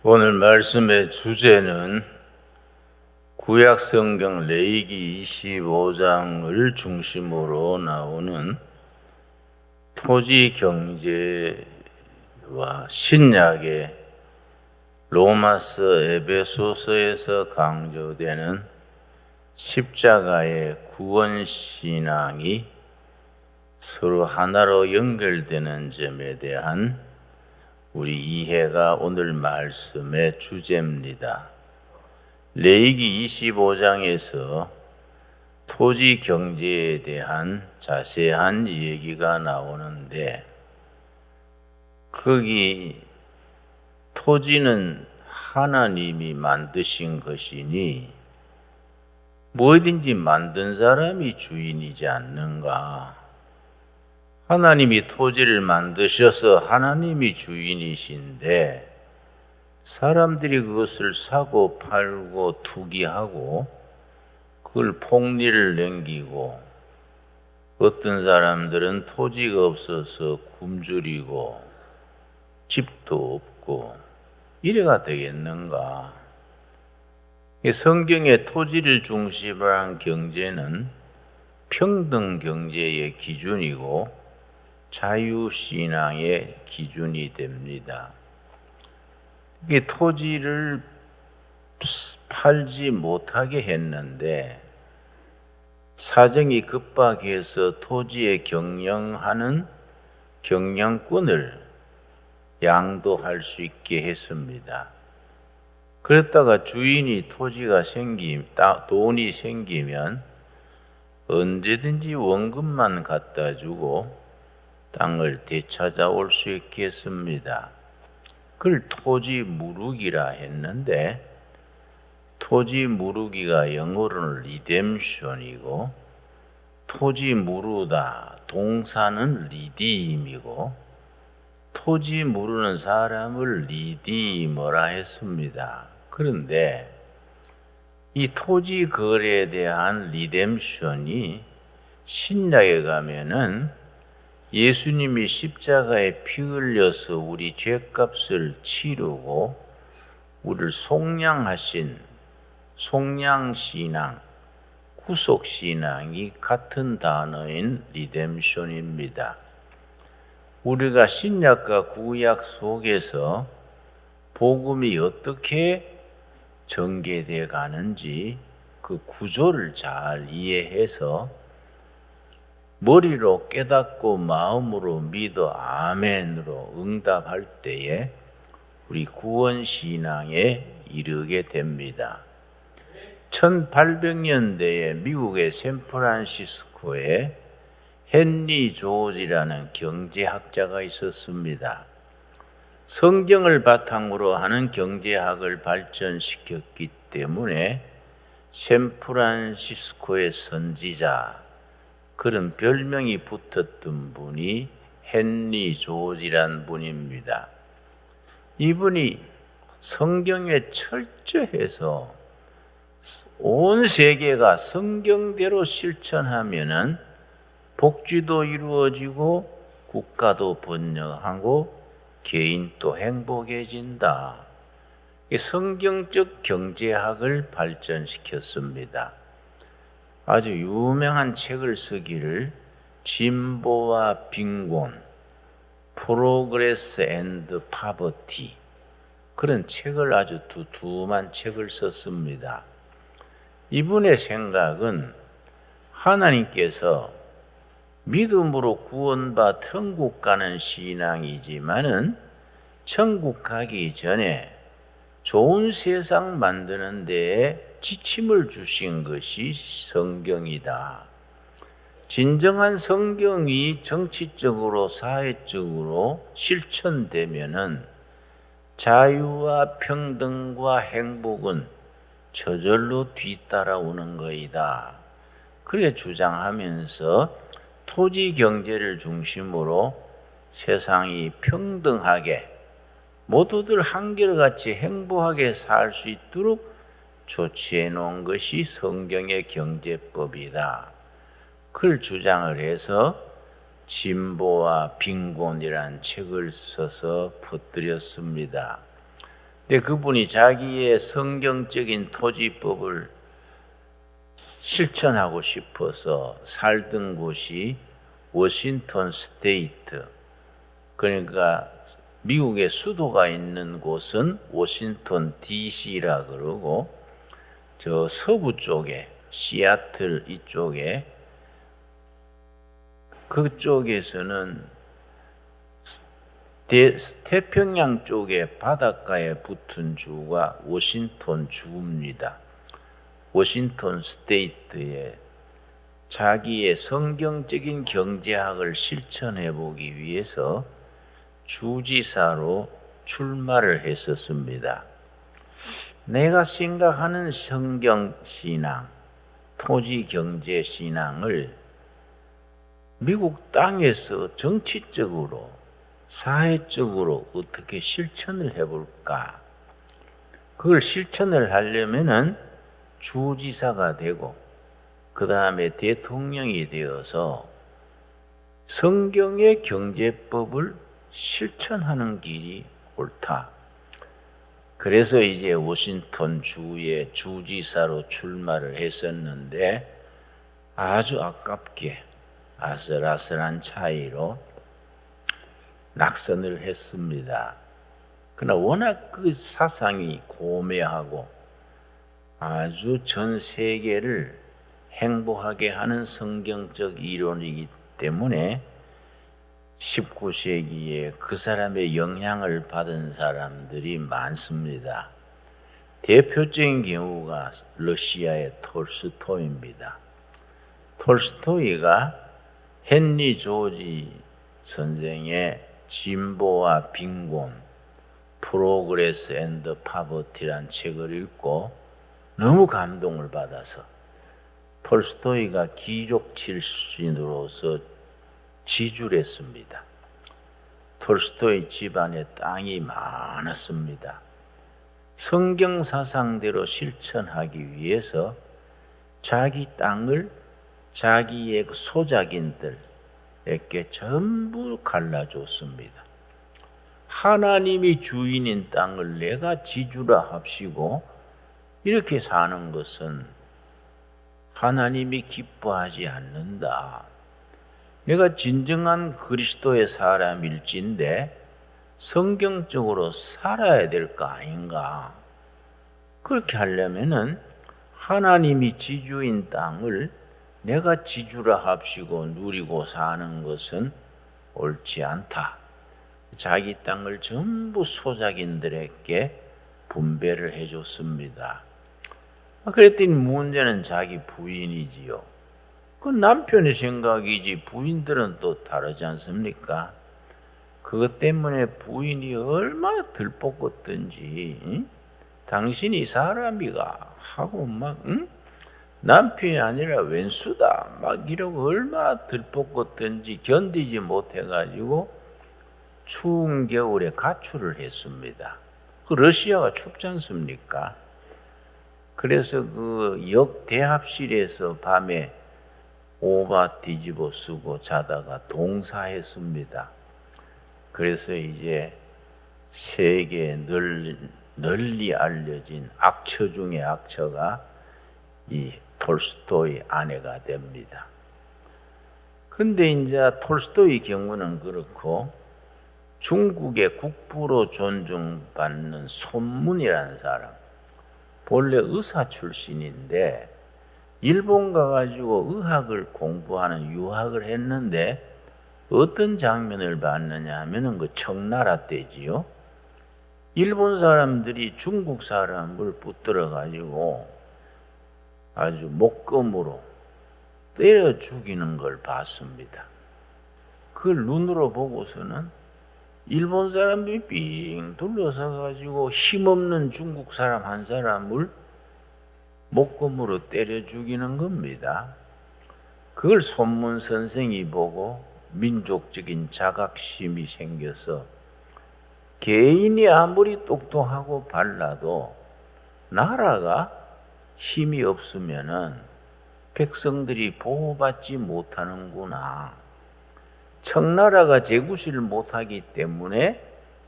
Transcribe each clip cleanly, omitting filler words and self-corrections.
오늘 말씀의 주제는 구약성경 레위기 25장을 중심으로 나오는 토지 경제와 신약의 로마서, 에베소서에서 강조되는 십자가의 구원신앙이 서로 하나로 연결되는 점에 대한 우리 이해가 오늘 말씀의 주제입니다. 레위기 25장에서 토지 경제에 대한 자세한 얘기가 나오는데, 거기 토지는 하나님이 만드신 것이니 뭐든지 만든 사람이 주인이지 않는가? 하나님이 토지를 만드셔서 하나님이 주인이신데 사람들이 그것을 사고 팔고 투기하고 그걸 폭리를 남기고, 어떤 사람들은 토지가 없어서 굶주리고 집도 없고 이래가 되겠는가? 성경의 토지를 중심으로 한 경제는 평등 경제의 기준이고 자유신앙의 기준이 됩니다. 이 토지를 팔지 못하게 했는데 사정이 급박해서 토지에 경영하는 경영권을 양도할 수 있게 했습니다. 그랬다가 주인이 돈이 생기면 언제든지 원금만 갖다 주고 땅을 되찾아올 수 있게 했습니다. 그걸 토지 무르기라 했는데, 토지 무르기가 영어로는 리뎀션이고, 토지 무르다 동사는 리디임이고, 토지 무르는 사람을 리디머라 했습니다. 그런데 이 토지 거래에 대한 리뎀션이 신약에 가면은 예수님이 십자가에 피 흘려서 우리 죄값을 치르고 우리를 속량하신 속량신앙, 구속신앙이 같은 단어인 리뎀션입니다. 우리가 신약과 구약 속에서 복음이 어떻게 전개되어 가는지 그 구조를 잘 이해해서 머리로 깨닫고 마음으로 믿어 아멘으로 응답할 때에 우리 구원신앙에 이르게 됩니다. 1800년대에 미국의 샌프란시스코에 헨리 조지라는 경제학자가 있었습니다. 성경을 바탕으로 하는 경제학을 발전시켰기 때문에 샌프란시스코의 선지자, 그런 별명이 붙었던 분이 헨리 조지란 분입니다. 이분이 성경에 철저해서 온 세계가 성경대로 실천하면은 복지도 이루어지고 국가도 번영하고 개인도 행복해진다. 성경적 경제학을 발전시켰습니다. 아주 유명한 책을 쓰기를 진보와 빈곤, 프로그레스 앤드 파버티, 그런 책을 아주 두툼한 책을 썼습니다. 이분의 생각은 하나님께서 믿음으로 구원받아 천국 가는 신앙이지만은 천국 가기 전에 좋은 세상 만드는 데에 지침을 주신 것이 성경이다. 진정한 성경이 정치적으로 사회적으로 실천되면은 자유와 평등과 행복은 저절로 뒤따라오는 것이다. 그렇게 주장하면서 토지 경제를 중심으로 세상이 평등하게 모두들 한결같이 행복하게 살 수 있도록 조치해 놓은 것이 성경의 경제법이다. 그걸 주장을 해서 진보와 빈곤이라는 책을 써서 퍼뜨렸습니다. 근데 그분이 자기의 성경적인 토지법을 실천하고 싶어서 살던 곳이 워싱턴 스테이트, 그러니까 미국의 수도가 있는 곳은 워싱턴 DC라 그러고, 저 서부 쪽에 시애틀 이쪽에, 그쪽에서는 태평양 쪽에 바닷가에 붙은 주가 워싱턴 주입니다. 워싱턴 스테이트에 자기의 성경적인 경제학을 실천해 보기 위해서 주지사로 출마를 했었습니다. 내가 생각하는 성경신앙, 토지경제신앙을 미국 땅에서 정치적으로, 사회적으로 어떻게 실천을 해볼까? 그걸 실천을 하려면은 주지사가 되고 그 다음에 대통령이 되어서 성경의 경제법을 실천하는 길이 옳다. 그래서 이제 워싱턴 주의 주지사로 출마를 했었는데 아주 아깝게 아슬아슬한 차이로 낙선을 했습니다. 그러나 워낙 그 사상이 고매하고 아주 전 세계를 행복하게 하는 성경적 이론이기 때문에 19세기에 그 사람의 영향을 받은 사람들이 많습니다. 대표적인 경우가 러시아의 톨스토이입니다. 톨스토이가 헨리 조지 선생의 진보와 빈곤, 프로그레스 앤드 파버티란 책을 읽고 너무 감동을 받아서 톨스토이가 귀족 출신으로서 지주했습니다. 톨스토이 집안에 땅이 많았습니다. 성경 사상대로 실천하기 위해서 자기 땅을 자기의 소작인들에게 전부 갈라줬습니다. 하나님이 주인인 땅을 내가 지주라 합시고 이렇게 사는 것은 하나님이 기뻐하지 않는다. 내가 진정한 그리스도의 사람일진데 성경적으로 살아야 될 거 아닌가. 그렇게 하려면은 하나님이 지주인 땅을 내가 지주라 합시고 누리고 사는 것은 옳지 않다. 자기 땅을 전부 소작인들에게 분배를 해줬습니다. 그랬더니 문제는 자기 부인이지요. 그 남편의 생각이지 부인들은 또 다르지 않습니까? 그것 때문에 부인이 얼마나 들볶았던지, 응? 당신이 사람이가 하고 막 남편이 아니라 왼수다 막 이러고 얼마나 들볶았던지 견디지 못해가지고 추운 겨울에 가출을 했습니다. 그 러시아가 춥지 않습니까? 그래서 그 역 대합실에서 밤에 오바 뒤집어 쓰고 자다가 동사했습니다. 그래서 이제 세계에 널리 알려진 악처 중의 악처가 이 톨스토이 아내가 됩니다. 근데 이제 톨스토이 경우는 그렇고 중국의 국부로 존중받는 손문이라는 사람, 본래 의사 출신인데 일본 가가지고 의학을 공부하는 유학을 했는데 어떤 장면을 봤느냐 하면은 그 청나라 때지요. 일본 사람들이 중국 사람을 붙들어 가지고 아주 목검으로 때려 죽이는 걸 봤습니다. 그걸 눈으로 보고서는 일본 사람들이 삥 둘러서 가지고 힘없는 중국 사람 한 사람을 목검으로 때려 죽이는 겁니다. 그걸 손문 선생이 보고 민족적인 자각심이 생겨서 개인이 아무리 똑똑하고 발라도 나라가 힘이 없으면은 백성들이 보호받지 못하는구나. 청나라가 제구실을 못하기 때문에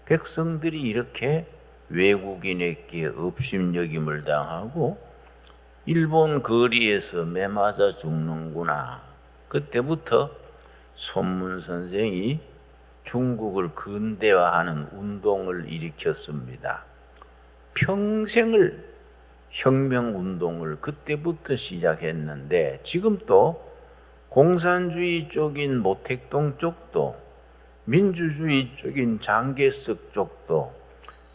백성들이 이렇게 외국인에게 업심여김을 당하고 일본 거리에서 매 맞아 죽는구나. 그때부터 손문 선생이 중국을 근대화하는 운동을 일으켰습니다. 평생을 혁명운동을 그때부터 시작했는데 지금 또 공산주의 쪽인 모택동 쪽도 민주주의 쪽인 장개석 쪽도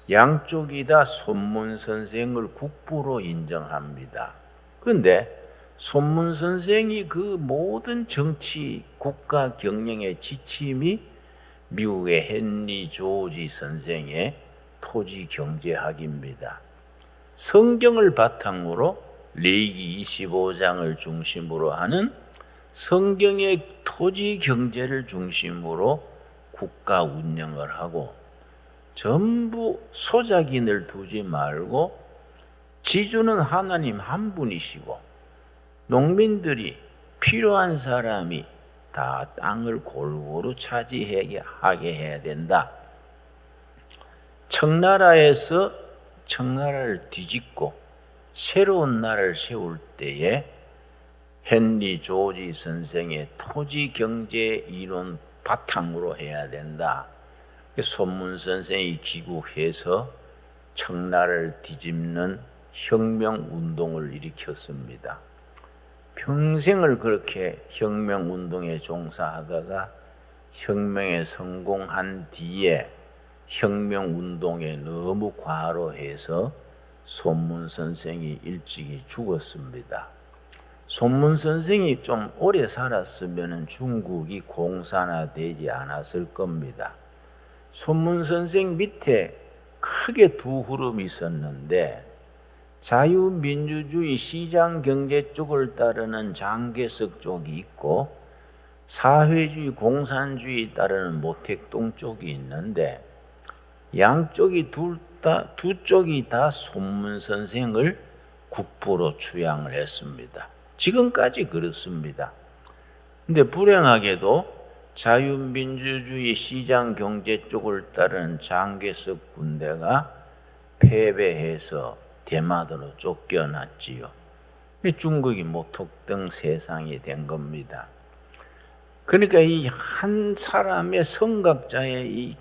양쪽이 다 손문 선생을 국부로 인정합니다. 그런데 손문 선생이 그 모든 정치 국가 경영의 지침이 미국의 헨리 조지 선생의 토지 경제학입니다. 성경을 바탕으로 레위기 25장을 중심으로 하는 성경의 토지 경제를 중심으로 국가 운영을 하고 전부 소작인을 두지 말고 지주는 하나님 한 분이시고 농민들이 필요한 사람이 다 땅을 골고루 차지하게 해야 된다. 청나라에서 청나라를 뒤집고 새로운 나라를 세울 때에 헨리 조지 선생의 토지 경제 이론 바탕으로 해야 된다. 손문 선생이 기국해서 청나라를 뒤집는 혁명 운동을 일으켰습니다. 평생을 그렇게 혁명 운동에 종사하다가 혁명에 성공한 뒤에 혁명 운동에 너무 과로해서 손문 선생이 일찍이 죽었습니다. 손문 선생이 좀 오래 살았으면 중국이 공산화되지 않았을 겁니다. 손문 선생 밑에 크게 두 흐름이 있었는데 자유민주주의 시장경제 쪽을 따르는 장개석 쪽이 있고 사회주의 공산주의 따르는 모택동 쪽이 있는데 양쪽이 두 쪽이 다 손문 선생을 국부로 추앙을 했습니다. 지금까지 그렇습니다. 근데 불행하게도 자유민주주의 시장경제 쪽을 따르는 장개석 군대가 패배해서 대마도로 쫓겨났지요. 중국이 모택동 세상이 된 겁니다. 그러니까 이 한 사람의 성각자의 이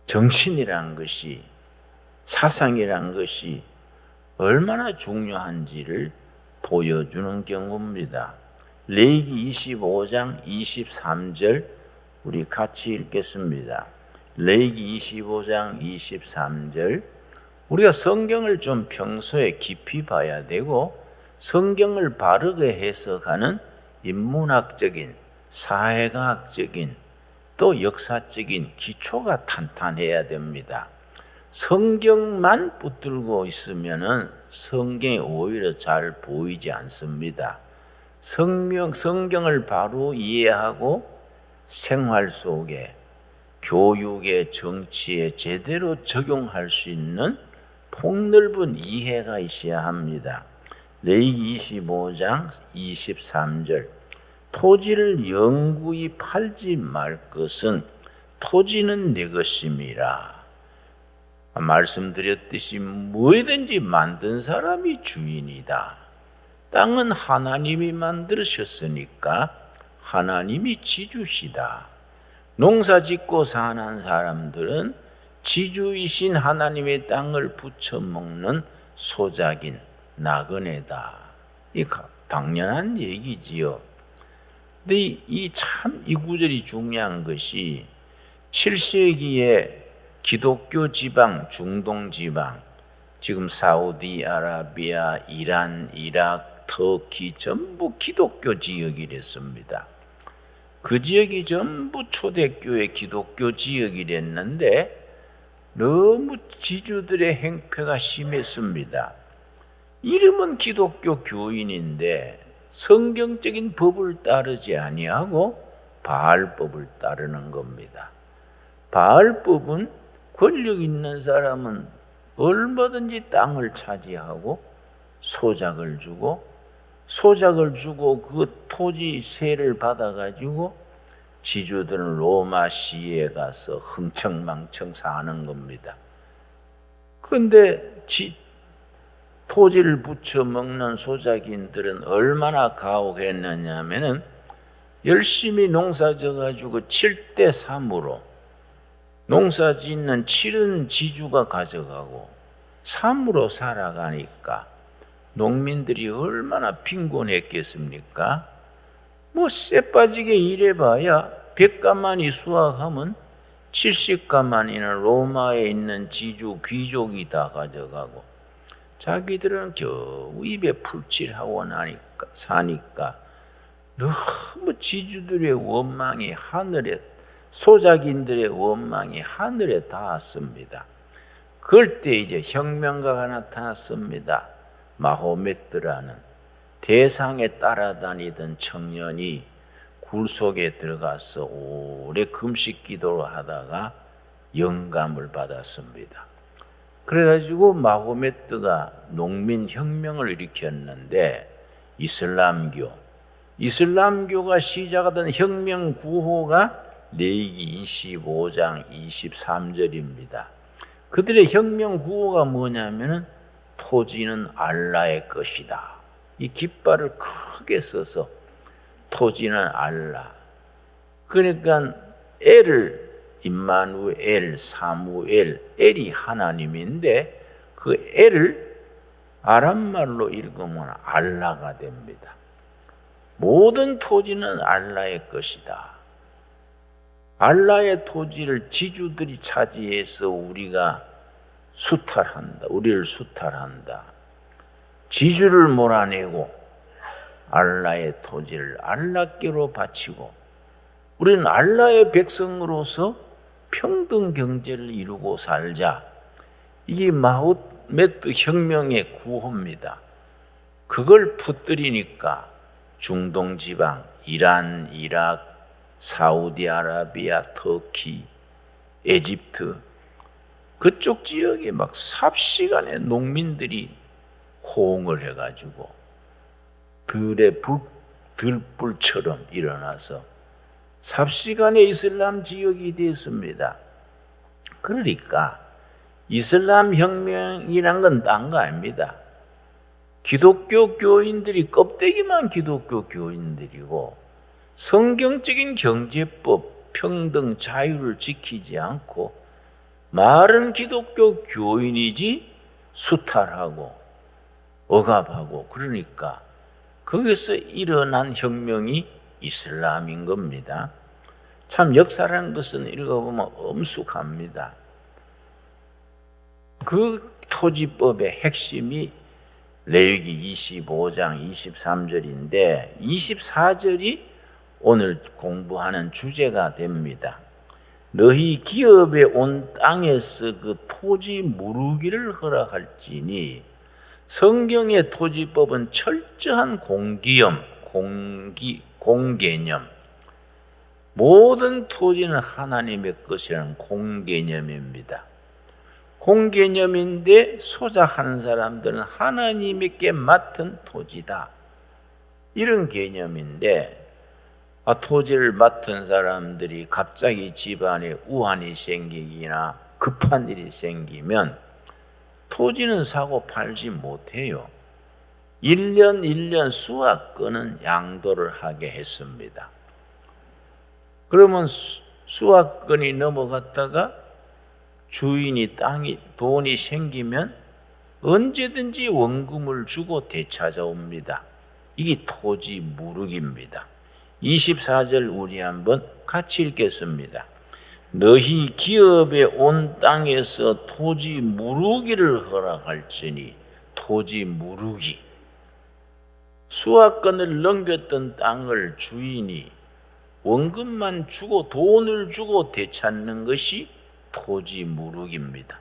정신이란 것이 사상이란 것이 얼마나 중요한지를 보여주는 경우입니다. 레위기 25장 23절 우리 같이 읽겠습니다. 레위기 25장 23절 우리가 성경을 좀 평소에 깊이 봐야 되고 성경을 바르게 해석하는 인문학적인 사회과학적인 또 역사적인 기초가 탄탄해야 됩니다. 성경만 붙들고 있으면은 성경이 오히려 잘 보이지 않습니다. 성경을 바로 이해하고 생활 속에 교육에 정치에 제대로 적용할 수 있는 폭넓은 이해가 있어야 합니다. 레위기 25장 23절 토지를 영구히 팔지 말 것은 토지는 내 것임이라. 말씀드렸듯이 뭐든지 만든 사람이 주인이다. 땅은 하나님이 만드셨으니까 하나님이 지주시다. 농사 짓고 사는 사람들은 지주이신 하나님의 땅을 부쳐먹는 소작인 나그네다. 이 당연한 얘기지요. 근데 이 구절이 중요한 것이 7세기에 기독교 지방, 중동 지방, 지금 사우디아라비아, 이란, 이라크, 터키 전부 기독교 지역이랬습니다. 그 지역이 전부 초대교회 기독교 지역이랬는데 너무 지주들의 행패가 심했습니다. 이름은 기독교 교인인데 성경적인 법을 따르지 아니하고 바알법을 따르는 겁니다. 바알법은 권력 있는 사람은 얼마든지 땅을 차지하고 소작을 주고 그 토지 세를 받아가지고 지주들은 로마 시에 가서 흥청망청 사는 겁니다. 그런데 토지를 붙여 먹는 소작인들은 얼마나 가혹했느냐 하면은 열심히 농사 져가지고 7대3으로 농사 짓는 7은 지주가 가져가고 3으로 살아가니까 농민들이 얼마나 빈곤했겠습니까? 뭐 쎄빠지게 일해봐야 100가만이 수확하면 70가만이나 로마에 있는 지주 귀족이 다 가져가고 자기들은 겨우 입에 풀칠하고 나니까 사니까 너무 지주들의 원망이 하늘에, 소작인들의 원망이 하늘에 닿았습니다. 그럴 때 이제 혁명가가 나타났습니다. 마호메트라는 대상에 따라다니던 청년이 굴 속에 들어가서 오래 금식 기도를 하다가 영감을 받았습니다. 그래가지고 마호메트가 농민혁명을 일으켰는데 이슬람교가 시작하던 혁명 구호가 레위기 25장 23절입니다. 그들의 혁명 구호가 뭐냐면은 토지는 알라의 것이다. 이 깃발을 크게 써서 토지는 알라. 그러니까 엘을 임마누엘, 사무엘, 엘이 하나님인데 그 엘을 아람말로 읽으면 알라가 됩니다. 모든 토지는 알라의 것이다. 알라의 토지를 지주들이 차지해서 우리를 수탈한다. 지주를 몰아내고 알라의 토지를 알라께로 바치고 우리는 알라의 백성으로서 평등 경제를 이루고 살자. 이게 마호메트 혁명의 구호입니다. 그걸 붙들이니까 중동 지방, 이란, 이라크, 사우디아라비아, 터키, 에집트 그쪽 지역에 막 삽시간에 농민들이 호응을 해가지고 들불처럼 일어나서 삽시간에 이슬람 지역이 됐습니다. 그러니까 이슬람 혁명이란 건 딴 거 아닙니다. 기독교 교인들이 껍데기만 기독교 교인들이고 성경적인 경제법, 평등, 자유를 지키지 않고 말은 기독교 교인이지 수탈하고 억압하고 그러니까 거기서 일어난 혁명이 이슬람인 겁니다. 참 역사라는 것은 읽어보면 엄숙합니다. 그 토지법의 핵심이 레위기 25장 23절인데 24절이 오늘 공부하는 주제가 됩니다. 너희 기업에 온 땅에서 그 토지 무르기를 허락할지니 성경의 토지법은 철저한 공개념. 모든 토지는 하나님의 것이라는 공개념입니다. 공개념인데 소작하는 사람들은 하나님께 맡은 토지다. 이런 개념인데 토지를 맡은 사람들이 갑자기 집안에 우환이 생기거나 급한 일이 생기면 토지는 사고 팔지 못해요. 1년 수확권은 양도를 하게 했습니다. 그러면 수확권이 넘어갔다가 주인이 돈이 생기면 언제든지 원금을 주고 되찾아옵니다. 이게 토지 무르기입니다. 24절 우리 한번 같이 읽겠습니다. 너희 기업에 온 땅에서 토지 무르기를 허락할지니 토지 무르기. 수확권을 넘겼던 땅을 주인이 원금만 주고 돈을 주고 되찾는 것이 토지 무르기입니다.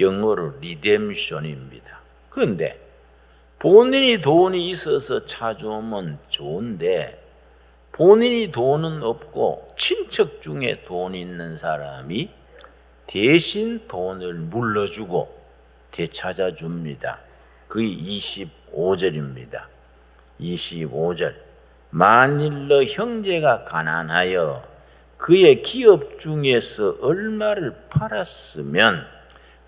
영어로 리뎀션입니다. 그런데 본인이 돈이 있어서 찾아오면 좋은데 본인이 돈은 없고 친척 중에 돈 있는 사람이 대신 돈을 물러주고 되찾아 줍니다. 그게 25절입니다. 25절. 만일 너 형제가 가난하여 그의 기업 중에서 얼마를 팔았으면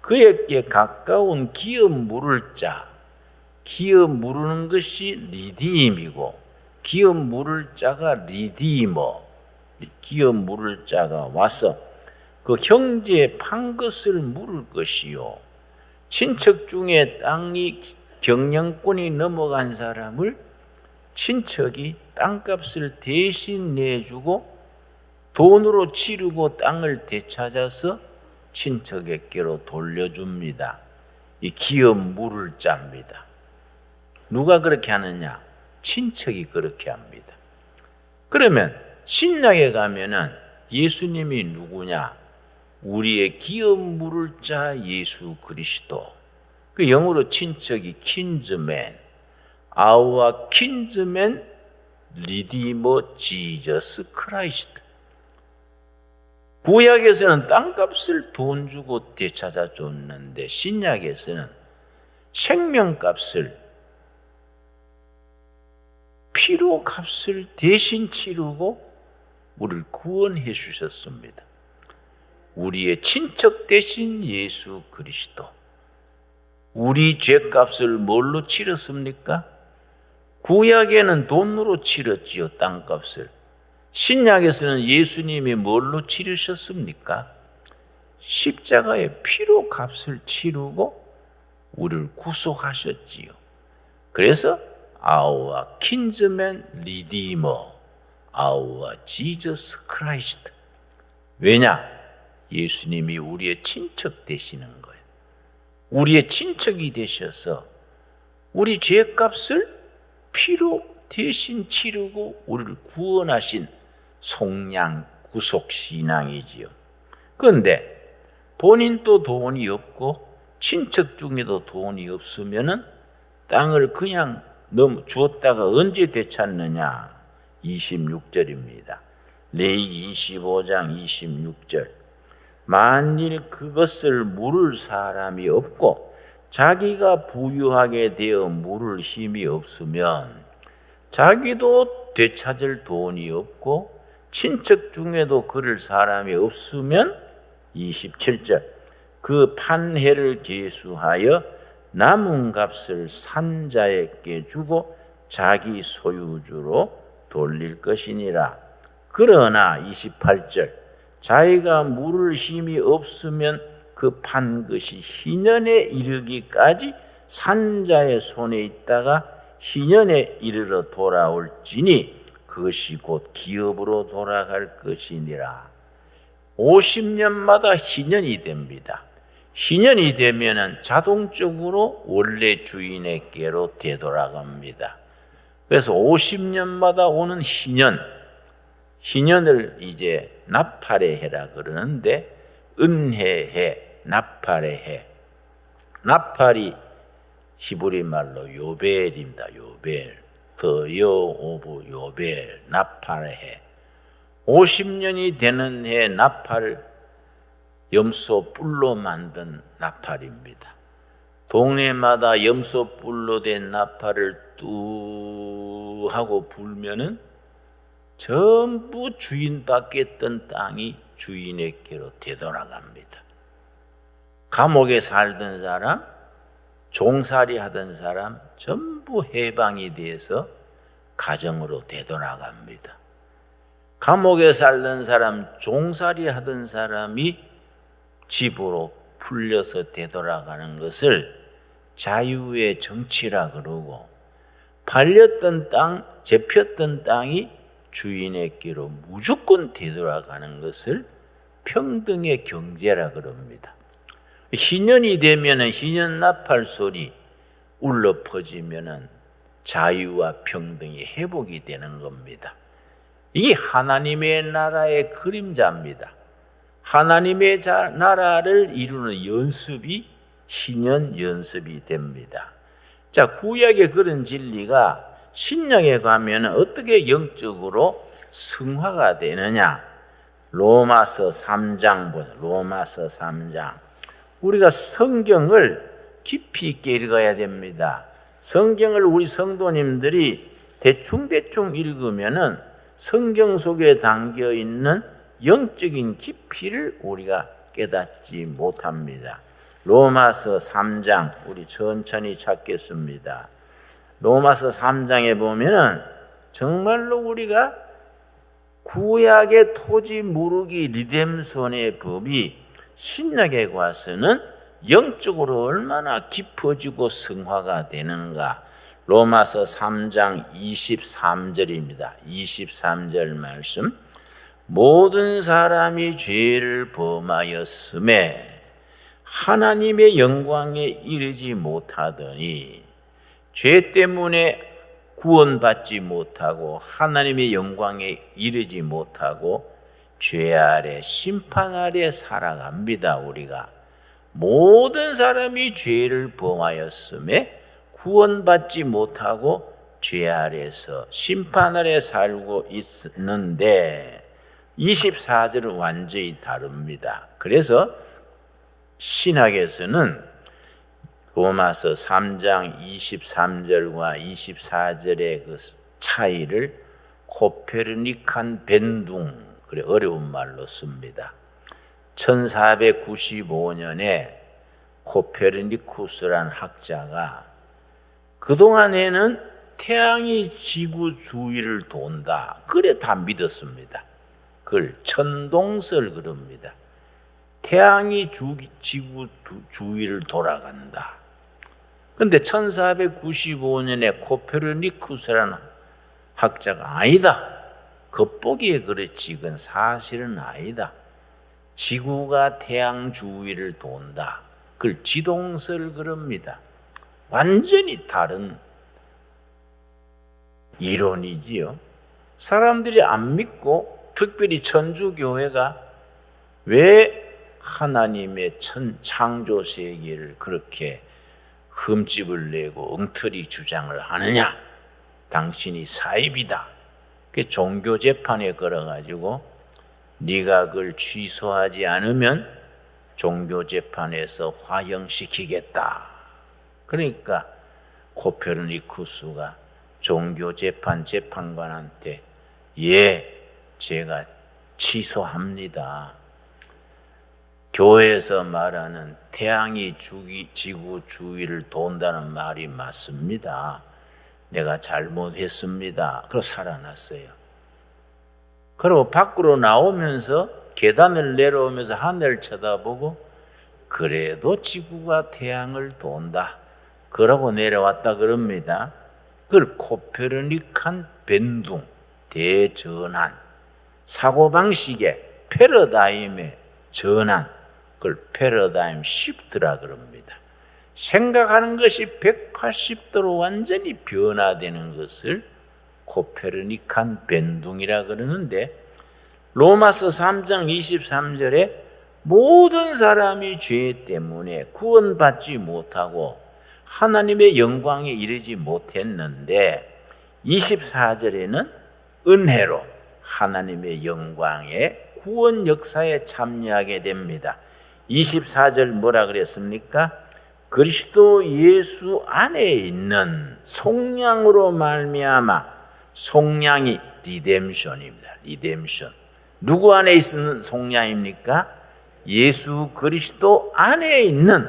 그에게 가까운 기업 물을 자, 기업 물으는 것이 리디임이고 기업 물을 자가 리디머, 기업 물을 자가 와서 그 형제의 판 것을 물을 것이요. 친척 중에 땅이 경영권이 넘어간 사람을 친척이 땅값을 대신 내주고 돈으로 치르고 땅을 되찾아서 친척에게로 돌려줍니다. 이 기업 물을 자입니다. 누가 그렇게 하느냐? 친척이 그렇게 합니다. 그러면 신약에 가면은 예수님이 누구냐? 우리의 기업 물을 자 예수 그리스도. 그 영어로 친척이 킨즈맨, our kinsman redeemer Jesus Christ. 구약에서는 땅값을 돈 주고 되찾아 줬는데 신약에서는 생명값을, 피로값을 대신 치르고 우리를 구원해 주셨습니다. 우리의 친척 대신 예수 그리스도. 우리 죄값을 뭘로 치렀습니까? 구약에는 돈으로 치렀지요, 땅값을. 신약에서는 예수님이 뭘로 치르셨습니까? 십자가의 피로 값을 치르고 우리를 구속하셨지요. 그래서 our kinsman redeemer, our Jesus Christ. 왜냐? 예수님이 우리의 친척 되시는 거예요. 우리의 친척이 되셔서 우리 죄값을 피로 대신 치르고 우리를 구원하신 속량 구속신앙이지요. 그런데 본인도 돈이 없고 친척 중에도 돈이 없으면은 땅을 그냥 주었다가 언제 되찾느냐? 26절입니다. 레위기 25장 26절. 만일 그것을 물을 사람이 없고 자기가 부유하게 되어 물을 힘이 없으면 자기도 되찾을 돈이 없고 친척 중에도 그럴 사람이 없으면 27절. 그 판회를 계수하여 남은 값을 산자에게 주고 자기 소유주로 돌릴 것이니라. 그러나 28절. 자기가 물을 힘이 없으면 그 판 것이 희년에 이르기까지 산자의 손에 있다가 희년에 이르러 돌아올지니 그것이 곧 기업으로 돌아갈 것이니라. 50년마다 희년이 됩니다. 희년이 되면은 자동적으로 원래 주인에게로 되돌아갑니다. 그래서 50년마다 오는 희년을 이제 나팔의 해라 그러는데 은혜해, 나팔의 해. 나팔이 히브리 말로 요벨입니다. 요벨. The year of 요벨, 나팔의 해. 50년이 되는 해 나팔, 염소 뿔로 만든 나팔입니다. 동네마다 염소 뿔로 된 나팔을 뚜 하고 불면은 전부 주인 바뀌었던 땅이 주인에게로 되돌아갑니다. 감옥에 살던 사람, 종살이 하던 사람 전부 해방이 돼서 가정으로 되돌아갑니다. 감옥에 살던 사람, 종살이 하던 사람이 집으로 풀려서 되돌아가는 것을 자유의 정치라 그러고, 팔렸던 땅, 잡혔던 땅이 주인에게로 무조건 되돌아가는 것을 평등의 경제라 그럽니다. 희년이 되면은 희년 나팔 소리 울려 퍼지면은 자유와 평등이 회복이 되는 겁니다. 이게 하나님의 나라의 그림자입니다. 하나님의 나라를 이루는 연습이 희년 연습이 됩니다. 자, 구약의 그런 진리가 신약에 가면 어떻게 영적으로 승화가 되느냐? 로마서 3장 보세요. 로마서 3장. 우리가 성경을 깊이 있게 읽어야 됩니다. 성경을 우리 성도님들이 대충 읽으면은 성경 속에 담겨 있는 영적인 깊이를 우리가 깨닫지 못합니다. 로마서 3장 우리 천천히 찾겠습니다. 로마서 3장에 보면은 정말로 우리가 구약의 토지 무르기 리뎀션의 법이 신약에 와서는 영적으로 얼마나 깊어지고 성화가 되는가. 로마서 3장 23절입니다. 23절 말씀. 모든 사람이 죄를 범하였음에 하나님의 영광에 이르지 못하더니, 죄 때문에 구원받지 못하고 하나님의 영광에 이르지 못하고 죄 아래 심판 아래 살아갑니다. 우리가 모든 사람이 죄를 범하였음에 구원받지 못하고 죄 아래서 심판 아래 살고 있는데 24절은 완전히 다릅니다. 그래서 신학에서는 로마서 3장 23절과 24절의 그 차이를 코페르니칸 벤둥, 그래 어려운 말로 씁니다. 1495년에 코페르니쿠스라는 학자가 그동안에는 태양이 지구 주위를 돈다, 그래 다 믿었습니다. 그걸 천동설 그럽니다. 태양이 지구 주위를 돌아간다. 그런데 1495년에 코페르니쿠스라는 학자가 아니다, 겉보기에 그렇지 그건 사실은 아니다, 지구가 태양 주위를 돈다, 그걸 지동설 그럽니다. 완전히 다른 이론이지요. 사람들이 안 믿고, 특별히 천주교회가 왜 하나님의 창조 세계를 그렇게 흠집을 내고 엉터리 주장을 하느냐, 당신이 사입이다. 그 종교 재판에 걸어가지고 네가 그걸 취소하지 않으면 종교 재판에서 화형시키겠다. 그러니까 코페르니쿠스가 종교 재판 재판관한테 예, 제가 취소합니다. 교회에서 말하는 태양이 지구 주위를 돈다는 말이 맞습니다. 내가 잘못했습니다. 그러고 살아났어요. 그리고 밖으로 나오면서 계단을 내려오면서 하늘을 쳐다보고 그래도 지구가 태양을 돈다, 그러고 내려왔다 그럽니다. 그걸 코페르니칸 벤둥, 대전환, 사고방식의 패러다임의 전환, 그걸 패러다임 시프트라 그럽니다. 생각하는 것이 180도로 완전히 변화되는 것을 코페르니칸 벤둥이라 그러는데, 로마서 3장 23절에 모든 사람이 죄 때문에 구원받지 못하고 하나님의 영광에 이르지 못했는데 24절에는 은혜로 하나님의 영광의 구원 역사에 참여하게 됩니다. 24절 뭐라 그랬습니까? 그리스도 예수 안에 있는 속량으로 말미암아, 속량이 리뎀션입니다. 리뎀션. 누구 안에 있는 속량입니까? 예수 그리스도 안에 있는,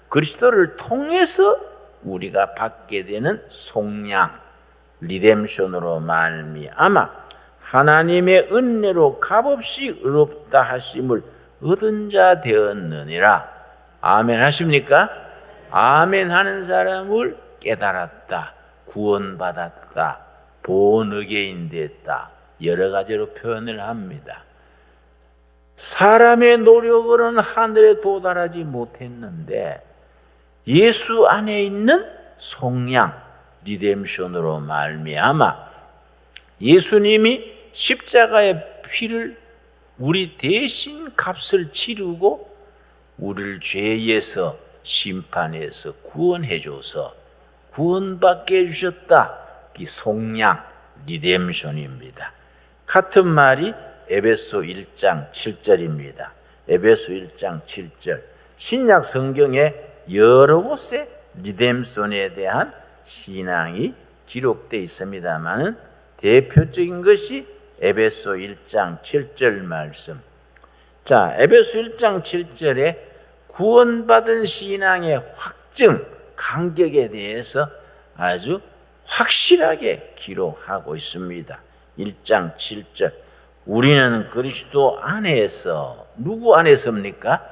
그리스도를 통해서 우리가 받게 되는 속량, 리뎀션으로 말미암아 하나님의 은혜로 값없이 의롭다 하심을 얻은 자 되었느니라. 아멘 하십니까? 아멘 하는 사람을 깨달았다, 구원받았다, 본의계인 됐다, 여러 가지로 표현을 합니다. 사람의 노력으로는 하늘에 도달하지 못했는데 예수 안에 있는 속량, 리뎀션으로 말미암아 예수님이 십자가의 피를 우리 대신 값을 치르고 우리를 죄에서 심판에서 구원해줘서 구원받게 해주셨다. 이 속량, 리뎀션입니다. 같은 말이 에베소 1장 7절입니다. 에베소 1장 7절. 신약 성경에 여러 곳에 리뎀션에 대한 신앙이 기록되어 있습니다만은 대표적인 것이 에베소 1장 7절 말씀. 자, 에베소 1장 7절에 구원받은 신앙의 확증, 간격에 대해서 아주 확실하게 기록하고 있습니다. 1장 7절 우리는 그리스도 안에서, 누구 안에서입니까?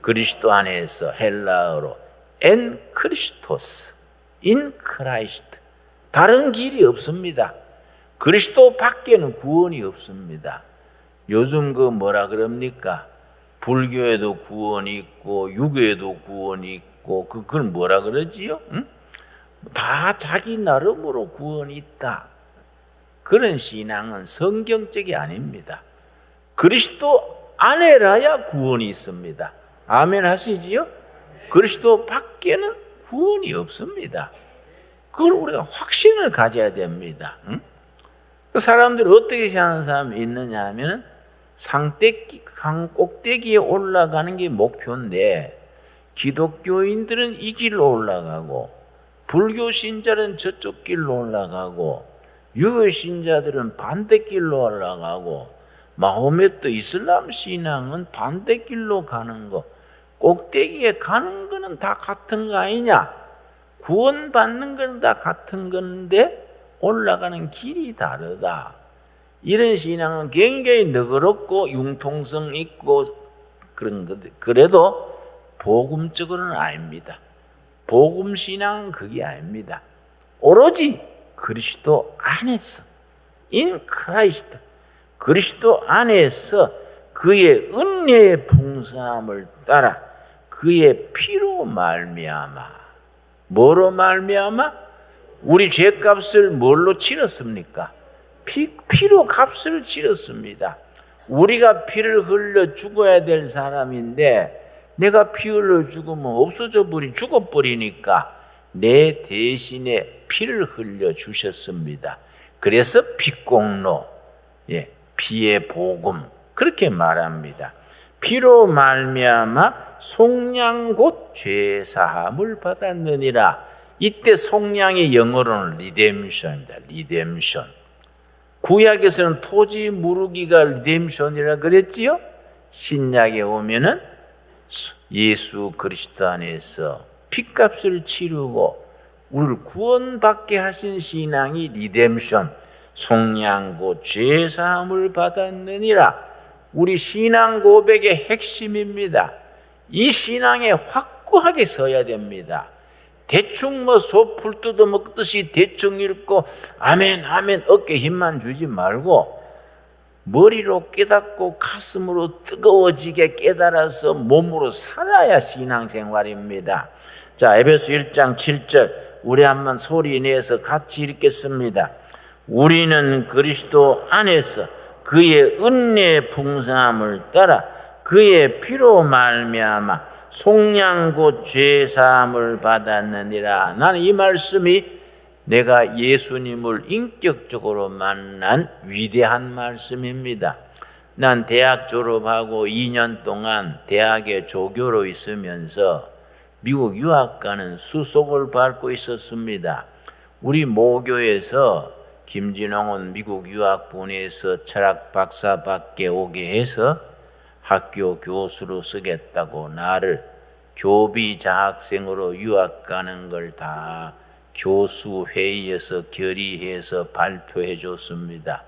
그리스도 안에서, 헬라어로 엔 크리스토스, 인 크라이스트. 다른 길이 없습니다. 그리스도 밖에는 구원이 없습니다. 요즘 그 뭐라 그럽니까? 불교에도 구원이 있고 유교에도 구원이 있고 그걸 뭐라 그러지요? 응? 다 자기 나름으로 구원이 있다. 그런 신앙은 성경적이 아닙니다. 그리스도 안에라야 구원이 있습니다. 아멘 하시지요? 그리스도 밖에는 구원이 없습니다. 그걸 우리가 확신을 가져야 됩니다. 응? 사람들이 어떻게 사는 사람이 있느냐 하면 산 꼭대기에 올라가는 게 목표인데 기독교인들은 이 길로 올라가고 불교 신자는 저쪽 길로 올라가고 유교 신자들은 반대길로 올라가고 마호메트 이슬람 신앙은 반대길로 가는 거, 꼭대기에 가는 거는 다 같은 거 아니냐? 구원받는 거는 다 같은 건데 올라가는 길이 다르다. 이런 신앙은 굉장히 너그럽고 융통성 있고 그런 것, 그래도 복음적으로는 아닙니다. 복음 신앙은 그게 아닙니다. 오로지 그리스도 안에서, in Christ, 그리스도 안에서 그의 은혜의 풍성함을 따라 그의 피로 말미암아, 뭐로 말미암아? 우리 죄값을 뭘로 치렀습니까? 피로 값을 치렀습니다. 우리가 피를 흘려 죽어야 될 사람인데 내가 피 흘려 죽으면 없어져 버리, 죽어버리니까 내 대신에 피를 흘려 주셨습니다. 그래서 피공로, 피의 복음, 그렇게 말합니다. 피로 말미암아 속량 곧 죄사함을 받았느니라. 이때 속량의 영어로는 리뎀션입니다. 리뎀션. 구약에서는 토지 무르기가 리뎀션이라 그랬지요. 신약에 오면은 예수 그리스도 안에서 피값을 치르고 우리를 구원받게 하신 신앙이 리뎀션, 속량 곧 죄사함을 받았느니라. 우리 신앙 고백의 핵심입니다. 이 신앙에 확고하게 서야 됩니다. 대충 소풀 뜯어먹듯이 대충 읽고 아멘 아멘 어깨 힘만 주지 말고 머리로 깨닫고 가슴으로 뜨거워지게 깨달아서 몸으로 살아야 신앙생활입니다. 자, 에베소 1장 7절 우리 한번 소리 내서 같이 읽겠습니다. 우리는 그리스도 안에서 그의 은혜의 풍성함을 따라 그의 피로 말미암아 속량 곧 죄사함을 받았느니라. 나는 이 말씀이 내가 예수님을 인격적으로 만난 위대한 말씀입니다. 난 대학 졸업하고 2년 동안 대학에 조교로 있으면서 미국 유학 가는 수속을 밟고 있었습니다. 우리 모교에서 김진홍은 미국 유학 보내서 철학 박사 받게 오게 해서 학교 교수로 쓰겠다고 나를 교비 자학생으로 유학 가는 걸 다 교수 회의에서 결의해서 발표해 줬습니다.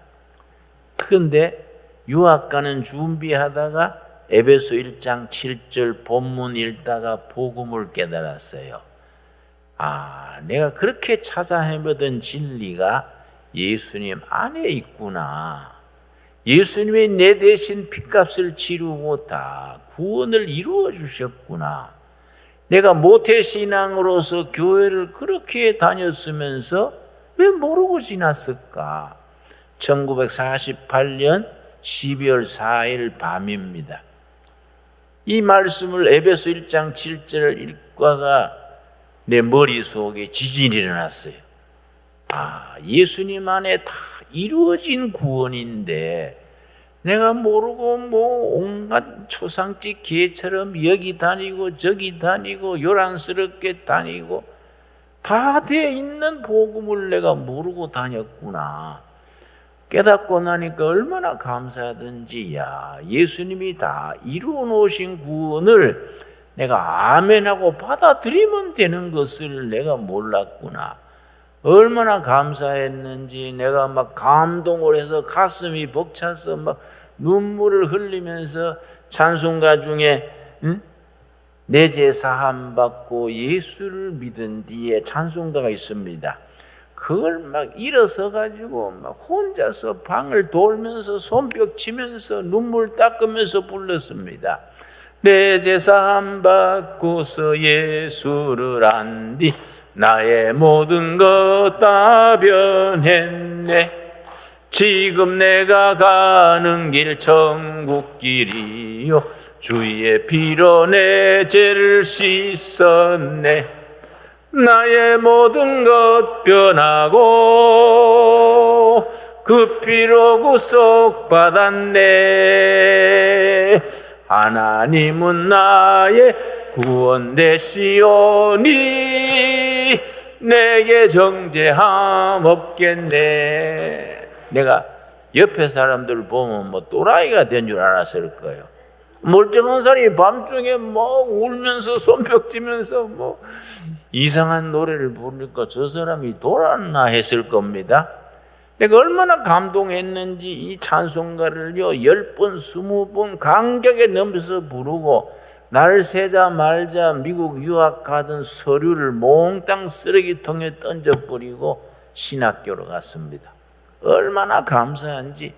그런데 유학 가는 준비하다가 에베소 1장 7절 본문 읽다가 복음을 깨달았어요. 내가 그렇게 찾아 헤매던 진리가 예수님 안에 있구나. 예수님이 내 대신 핏값을 치르고 다 구원을 이루어 주셨구나. 내가 모태신앙으로서 교회를 그렇게 다녔으면서 왜 모르고 지났을까? 1948년 12월 4일 밤입니다. 이 말씀을 에베소 1장 7절을 읽다가 내 머릿속에 지진이 일어났어요. 예수님 안에 다 이루어진 구원인데 내가 모르고 온갖 초상집 개처럼 여기 다니고 저기 다니고 요란스럽게 다니고 다 돼 있는 복음을 내가 모르고 다녔구나. 깨닫고 나니까 얼마나 감사하든지 예수님이 다 이루어 놓으신 구원을 내가 아멘하고 받아들이면 되는 것을 내가 몰랐구나. 얼마나 감사했는지 내가 막 감동을 해서 가슴이 벅차서 막 눈물을 흘리면서 찬송가 중에 내 죄 사함 받고 예수를 믿은 뒤에 찬송가가 있습니다. 그걸 막 일어서 가지고 막 혼자서 방을 돌면서 손뼉 치면서 눈물 닦으면서 불렀습니다. 내 죄 사함 받고서 예수를 안 뒤 나의 모든 것 다 변했네. 지금 내가 가는 길 천국길이요 주의 피로 내 죄를 씻었네. 나의 모든 것 변하고 그 피로 구속받았네. 하나님은 나의 구원 되시오니 내게 정죄함 없겠네. 내가 옆에 사람들 보면 뭐 또라이가 된 줄 알았을 거예요. 멀쩡한 사람이 밤중에 막 울면서 손뼉 치면서 뭐 이상한 노래를 부르니까 저 사람이 돌았나 했을 겁니다. 내가 얼마나 감동했는지 이 찬송가를요 10번, 20번 간격에 넘겨서 부르고 날 새자 말자 미국 유학 가던 서류를 몽땅 쓰레기통에 던져버리고 신학교로 갔습니다. 얼마나 감사한지.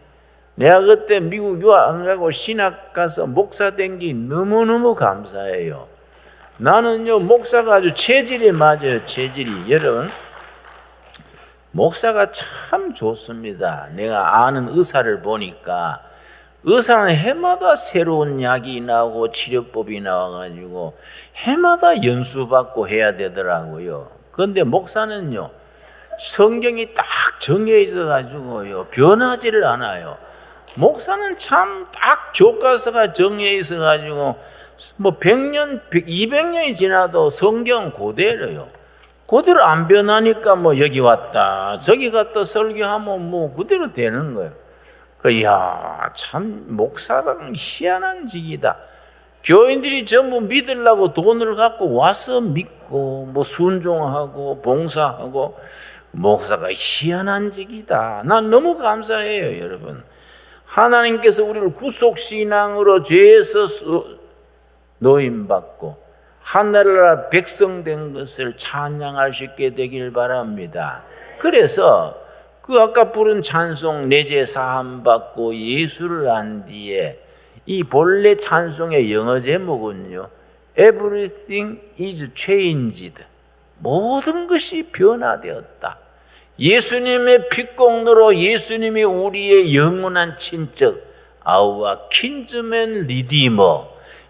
내가 그때 미국 유학 안 가고 신학 가서 목사 된 게 너무너무 감사해요. 나는요 목사가 아주 체질이 맞아요. 체질이. 여러분 목사가 참 좋습니다. 내가 아는 의사를 보니까 의사는 해마다 새로운 약이 나오고 치료법이 나와가지고 해마다 연수받고 해야 되더라고요. 그런데 목사는요 성경이 딱 정해 있어가지고요 변하지를 않아요. 목사는 참 딱 교과서가 정해 있어가지고 뭐 100년, 200년이 지나도 성경 그대로요. 그대로 안 변하니까 뭐 여기 왔다 저기 갔다 설교하면 뭐 그대로 되는 거예요. 이야 참 목사랑 희한한 직이다. 교인들이 전부 믿으려고 돈을 갖고 와서 믿고 뭐 순종하고 봉사하고 목사가 희한한 직이다. 난 너무 감사해요. 여러분 하나님께서 우리를 구속신앙으로 죄에서 노임받고 하늘나라 백성 된 것을 찬양할 수 있게 되길 바랍니다. 그래서 그 아까 부른 찬송 내 죄 사함 받고 예수를 안 뒤에 이 본래 찬송의 영어 제목은요 Everything is changed. 모든 것이 변화되었다. 예수님의 피공로로 예수님이 우리의 영원한 친척 Our kinsman redeemer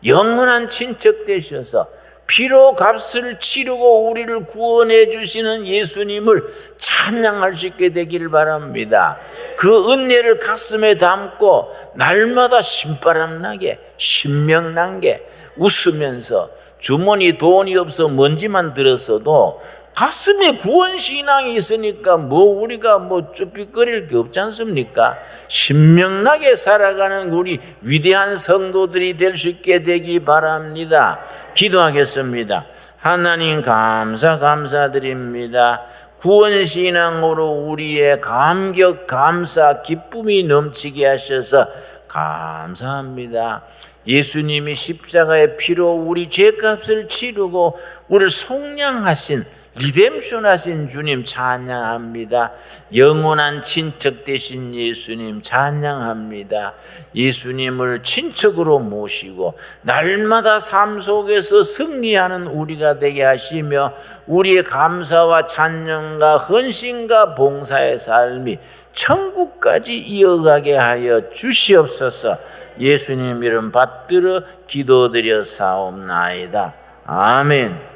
영원한 친척 되셔서 피로 값을 치르고 우리를 구원해 주시는 예수님을 찬양할 수 있게 되기를 바랍니다. 그 은혜를 가슴에 담고 날마다 신바람나게 신명나게 웃으면서 주머니 돈이 없어 먼지만 들었어도 가슴에 구원신앙이 있으니까 뭐 우리가 뭐 쭈삣거릴 게 없지 않습니까? 신명나게 살아가는 우리 위대한 성도들이 될 수 있게 되기 바랍니다. 기도하겠습니다. 하나님 감사드립니다. 구원신앙으로 우리의 감격, 감사, 기쁨이 넘치게 하셔서 감사합니다. 예수님이 십자가의 피로 우리 죄값을 치르고 우리를 속량하신 리뎀션 하신 주님 찬양합니다. 영원한 친척 되신 예수님 찬양합니다. 예수님을 친척으로 모시고 날마다 삶 속에서 승리하는 우리가 되게 하시며 우리의 감사와 찬양과 헌신과 봉사의 삶이 천국까지 이어가게 하여 주시옵소서. 예수님 이름 받들어 기도드려 사옵나이다. 아멘.